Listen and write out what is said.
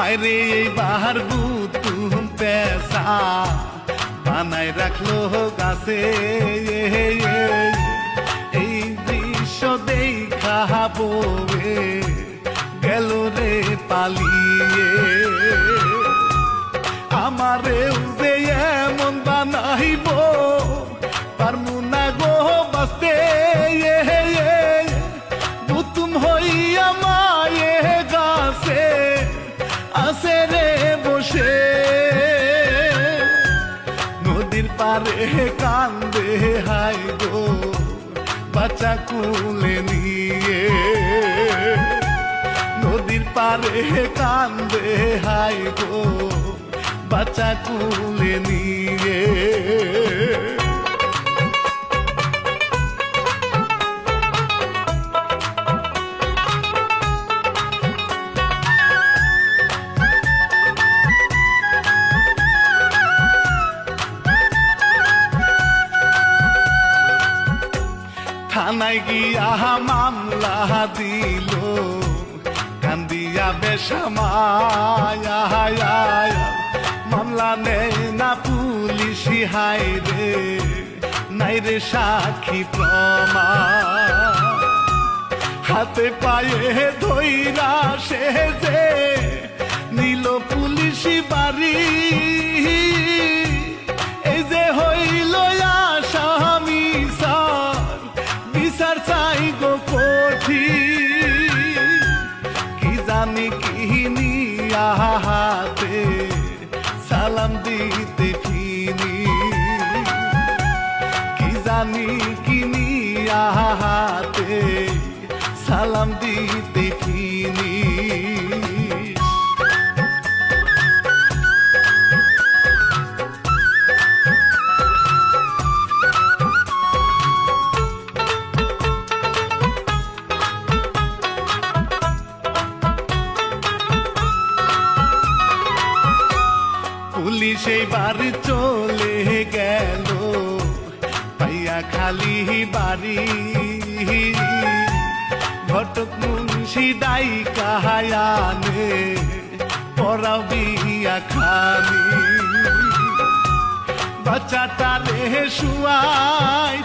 হায়রে এইবার বুতুম পেশা বানাই রাখলো গাছে। এই দৃশ্য দেখা বয়ে গেল রে পালিয়ে। আমারেও যে এমন বানাইব পারমু না গো বাঁচতে। বুতুম হইয়া মায়ে গাছে আছে রে বসে। নদীর পারে কান্দে হাই গো বাচ্চা কুলে নিয়ে। নদীর পারে কান্দে হাই গো বাচ্চা কুলে নিয়ে। থানায় গিয়া মামলা দিল কান্দিয়া বেশামায়া। মামলা নেই না পুলিশি হাই রে নাই রে সাক্ষী প্রমাণ। হাতে পায়ে ধইরা সে যে নিল পুলিশি বাড়ি। এই যে হইল আসামি সার বিচার চাই গো কঠিন। কি জানি কি নিয়া হাতে সালাম দিতে ফিনি। কি জানি কি নিয়া হাতে সালাম দিতে ফিনি। পুলিশ এইবার চলে গেল পাইয়া খালি বাড়ি। ঘটক মুন্সি দাই কাহায়ানে পড়াও বিয়া খালি। বাচ্চাটা রে শুয়াই